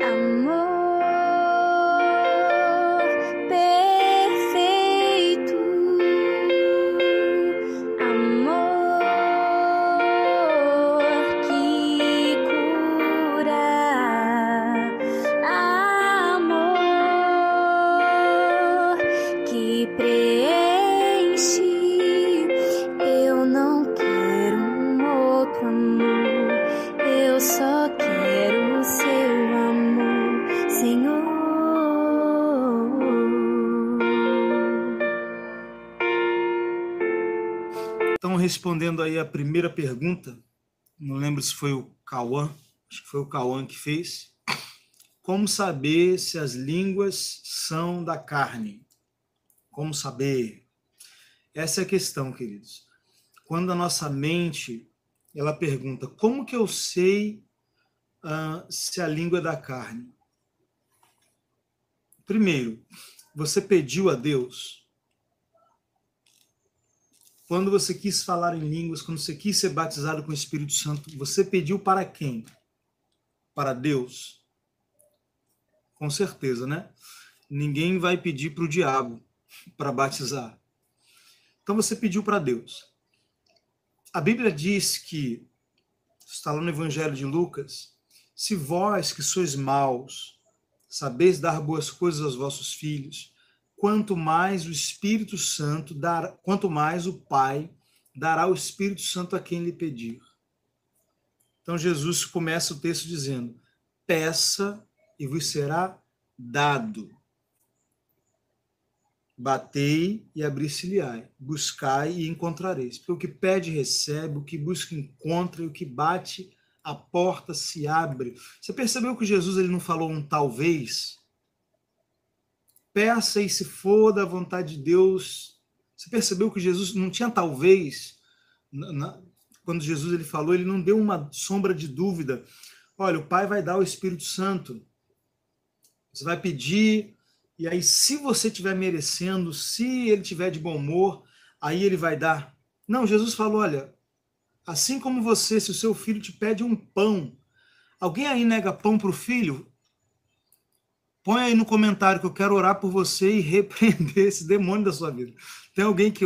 Amor perfeito, amor que cura, amor que preenche. Eu não quero um outro amor, eu só quero o seu amor, Senhor. Então, respondendo aí a primeira pergunta, não lembro se foi o Cauã, acho que foi o Cauã que fez. Como saber se as línguas são da carne? Como saber? Essa é a questão, queridos. Quando a nossa mente, ela pergunta, como que eu sei se a língua é da carne? Primeiro, você pediu a Deus? Quando você quis falar em línguas, quando você quis ser batizado com o Espírito Santo, você pediu para quem? Para Deus? Com certeza, né? Ninguém vai pedir para o diabo para batizar. Então você pediu para Deus. A Bíblia diz que, está lá no Evangelho de Lucas, se vós que sois maus, sabeis dar boas coisas aos vossos filhos, quanto mais o Espírito Santo dará, quanto mais o Pai dará o Espírito Santo a quem lhe pedir. Então Jesus começa o texto dizendo: peça e vos será dado. Batei e abrir-se-lhe-ei, buscai e encontrareis. Porque o que pede recebe, o que busca encontra, e o que bate a porta se abre. Você percebeu que Jesus ele não falou um talvez? Peça e se for da vontade de Deus. Você percebeu que Jesus não tinha talvez? Quando Jesus ele falou, ele não deu uma sombra de dúvida. Olha, o Pai vai dar o Espírito Santo. Você vai pedir, e aí se você estiver merecendo, se ele estiver de bom humor, aí ele vai dar. Não, Jesus falou, olha, assim como você, se o seu filho te pede um pão, alguém aí nega pão para o filho? Põe aí no comentário que eu quero orar por você e repreender esse demônio da sua vida. Tem alguém que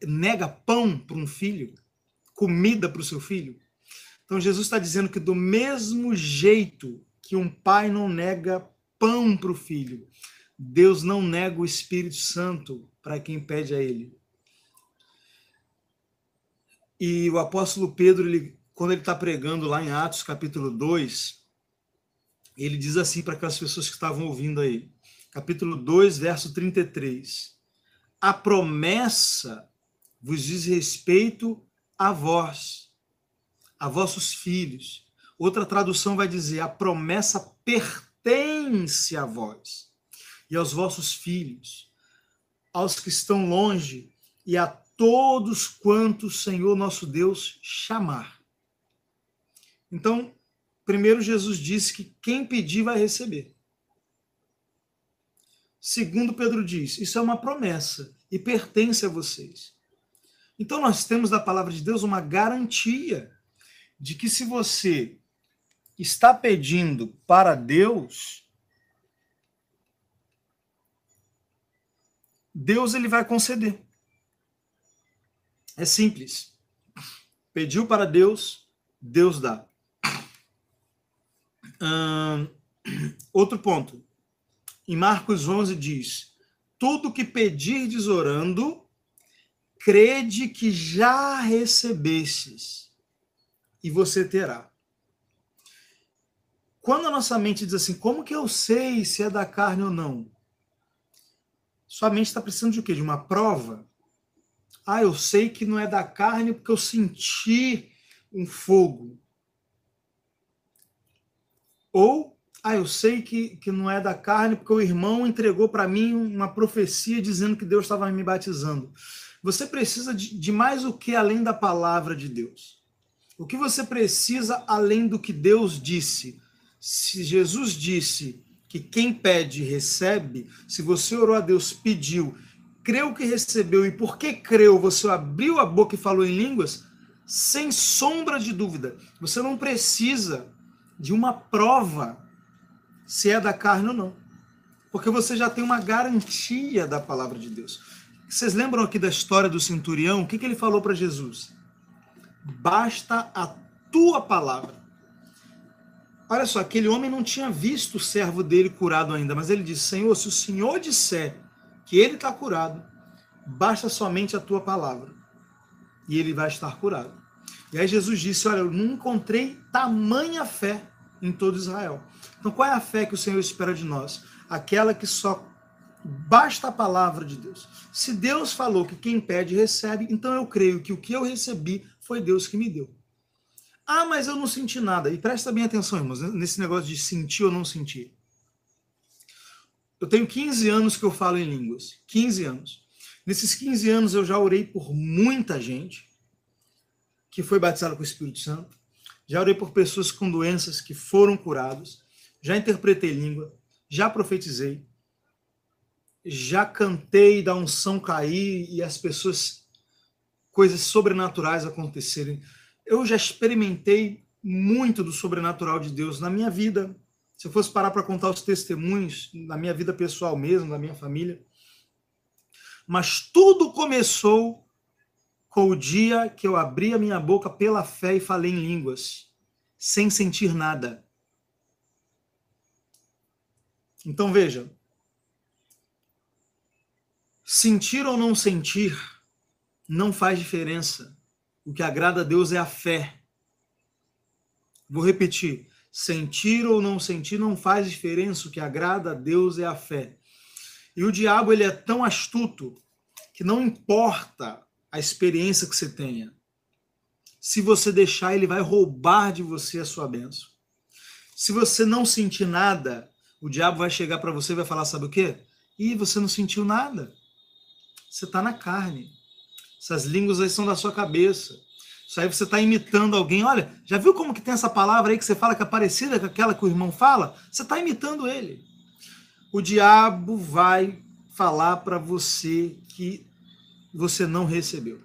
nega pão para um filho? Comida para o seu filho? Então Jesus está dizendo que do mesmo jeito que um pai não nega pão para o filho, Deus não nega o Espírito Santo para quem pede a ele. E o apóstolo Pedro, quando ele está pregando lá em Atos capítulo 2, ele diz assim para aquelas pessoas que estavam ouvindo aí, capítulo 2, verso 33, a promessa vos diz respeito a vós, a vossos filhos. Outra tradução vai dizer, a promessa pertence a vós e aos vossos filhos, aos que estão longe e a todos quantos o Senhor nosso Deus chamar. Então, primeiro, Jesus disse que quem pedir vai receber. Segundo, Pedro diz, isso é uma promessa e pertence a vocês. Então, nós temos da palavra de Deus uma garantia de que se você está pedindo para Deus, Deus ele vai conceder. É simples. Pediu para Deus, Deus dá. Outro ponto. Em Marcos 11 diz, tudo que pedirdes orando, crede que já recebestes e você terá. Quando a nossa mente diz assim, como que eu sei se é da carne ou não? Sua mente está precisando de o quê? De uma prova? Ah, eu sei que não é da carne porque eu senti um fogo. Ou, eu sei que não é da carne porque o irmão entregou para mim uma profecia dizendo que Deus estava me batizando. Você precisa de mais o que além da palavra de Deus? O que você precisa além do que Deus disse? Se Jesus disse que quem pede recebe, se você orou a Deus, pediu, creu que recebeu, e porque creu, você abriu a boca e falou em línguas, sem sombra de dúvida, você não precisa de uma prova se é da carne ou não. Porque você já tem uma garantia da palavra de Deus. Vocês lembram aqui da história do centurião? O que ele falou para Jesus? Basta a tua palavra. Olha só, aquele homem não tinha visto o servo dele curado ainda, mas ele disse, Senhor, se o Senhor disser que ele está curado, basta somente a tua palavra, e ele vai estar curado. E aí Jesus disse, olha, eu não encontrei tamanha fé em todo Israel. Então qual é a fé que o Senhor espera de nós? Aquela que só basta a palavra de Deus. Se Deus falou que quem pede recebe, então eu creio que o que eu recebi foi Deus que me deu. Ah, mas eu não senti nada. E presta bem atenção, irmãos, nesse negócio de sentir ou não sentir. Eu tenho 15 anos que eu falo em línguas. 15 anos. Nesses 15 anos eu já orei por muita gente que foi batizada com o Espírito Santo. Já orei por pessoas com doenças que foram curadas. Já interpretei língua. Já profetizei. Já cantei da unção cair e as pessoas, coisas sobrenaturais acontecerem. Eu já experimentei muito do sobrenatural de Deus na minha vida. Se eu fosse parar para contar os testemunhos, na minha vida pessoal mesmo, da minha família. Mas tudo começou com o dia que eu abri a minha boca pela fé e falei em línguas, sem sentir nada. Então veja, sentir ou não sentir não faz diferença. O que agrada a Deus é a fé. Vou repetir. Sentir ou não sentir não faz diferença. O que agrada a Deus é a fé. E o diabo, ele é tão astuto que não importa a experiência que você tenha. Se você deixar, ele vai roubar de você a sua bênção. Se você não sentir nada, o diabo vai chegar para você e vai falar, sabe o quê? Ih, você não sentiu nada. Você está na carne. Essas línguas aí são da sua cabeça. Isso aí você está imitando alguém. Olha, já viu como que tem essa palavra aí que você fala que é parecida com aquela que o irmão fala? Você está imitando ele. O diabo vai falar para você que você não recebeu.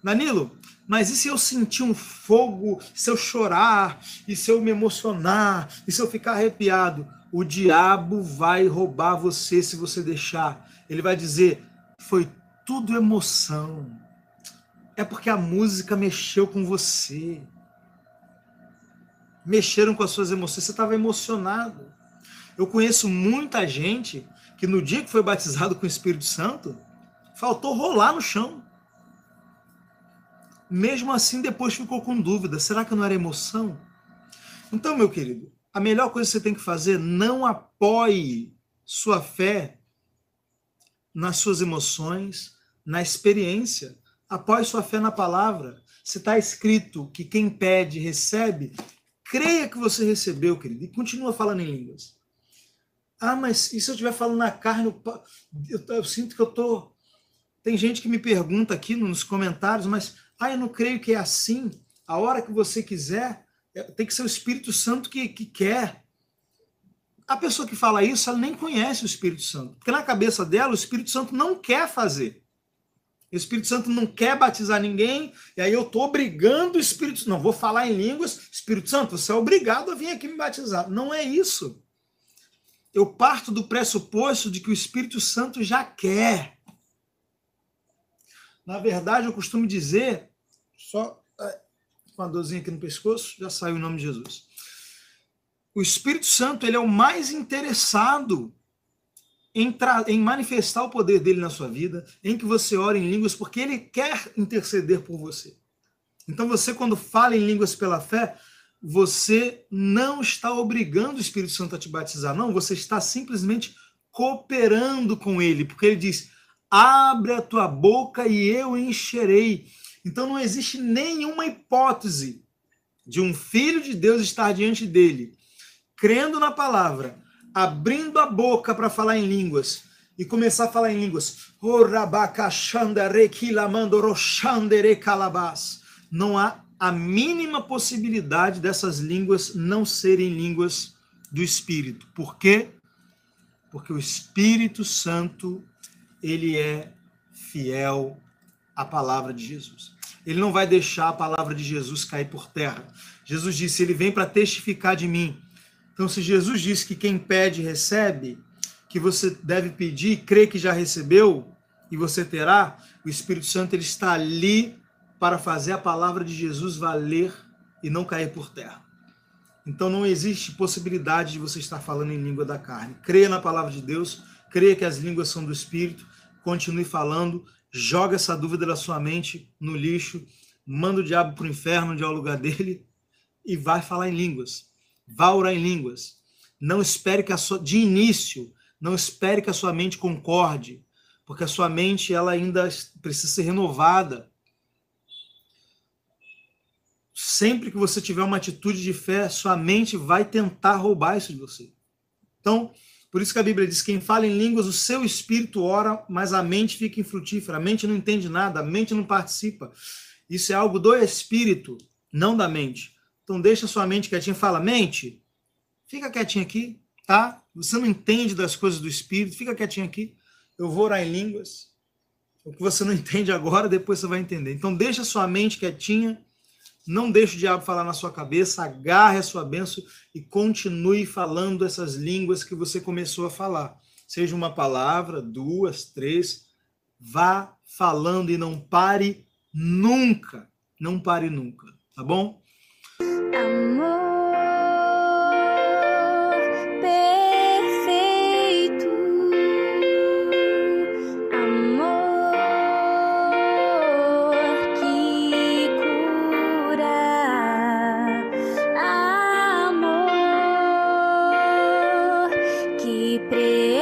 Danilo, mas e se eu sentir um fogo, se eu chorar, e se eu me emocionar, e se eu ficar arrepiado? O diabo vai roubar você se você deixar. Ele vai dizer, foi tudo emoção. É porque a música mexeu com você. Mexeram com as suas emoções. Você estava emocionado. Eu conheço muita gente que no dia que foi batizado com o Espírito Santo, faltou rolar no chão. Mesmo assim, depois ficou com dúvida. Será que não era emoção? Então, meu querido, a melhor coisa que você tem que fazer, não apoie sua fé nas suas emoções, na experiência. Apoie sua fé na palavra. Se está escrito que quem pede, recebe, creia que você recebeu, querido, e continua falando em línguas. Ah, mas e se eu estiver falando na carne, eu sinto que eu estou... Tem gente que me pergunta aqui nos comentários, mas eu não creio que é assim. A hora que você quiser, tem que ser o Espírito Santo que quer. A pessoa que fala isso, ela nem conhece o Espírito Santo. Porque na cabeça dela, o Espírito Santo não quer fazer. O Espírito Santo não quer batizar ninguém, e aí eu estou obrigando o Espírito Santo. Não, vou falar em línguas. Espírito Santo, você é obrigado a vir aqui me batizar. Não é isso. Eu parto do pressuposto de que o Espírito Santo já quer. Na verdade, eu costumo dizer, só com a dorzinha aqui no pescoço, já saiu o nome de Jesus. O Espírito Santo, ele é o mais interessado em manifestar o poder dele na sua vida, em que você ore em línguas, porque ele quer interceder por você. Então você, quando fala em línguas pela fé, você não está obrigando o Espírito Santo a te batizar, não, você está simplesmente cooperando com ele, porque ele diz, abre a tua boca e eu encherei. Então não existe nenhuma hipótese de um filho de Deus estar diante dele, crendo na palavra, abrindo a boca para falar em línguas e começar a falar em línguas. Não há a mínima possibilidade dessas línguas não serem línguas do Espírito. Por quê? Porque o Espírito Santo, ele é fiel à palavra de Jesus. Ele não vai deixar a palavra de Jesus cair por terra. Jesus disse, ele vem para testificar de mim. Então, se Jesus disse que quem pede recebe, que você deve pedir, crê que já recebeu e você terá, o Espírito Santo ele está ali para fazer a palavra de Jesus valer e não cair por terra. Então não existe possibilidade de você estar falando em língua da carne. Creia na palavra de Deus, creia que as línguas são do Espírito, continue falando, joga essa dúvida da sua mente no lixo, manda o diabo para o inferno, onde é o lugar dele, e vai falar em línguas. Vá orar em línguas. Não espere que de início, não espere que a sua mente concorde, porque a sua mente ela ainda precisa ser renovada. Sempre que você tiver uma atitude de fé, sua mente vai tentar roubar isso de você. Então, por isso que a Bíblia diz, quem fala em línguas, o seu espírito ora, mas a mente fica infrutífera. A mente não entende nada, a mente não participa. Isso é algo do espírito, não da mente. Então, deixa a sua mente quietinha. Fala, mente, fica quietinha aqui, tá? Você não entende das coisas do espírito, fica quietinha aqui. Eu vou orar em línguas. O que você não entende agora, depois você vai entender. Então, deixa a sua mente quietinha. Não deixe o diabo falar na sua cabeça, agarre a sua bênção e continue falando essas línguas que você começou a falar. Seja uma palavra, 2, 3, vá falando e não pare nunca. Não pare nunca, tá bom? Amor perfeito, amor que cura, amor que preenche.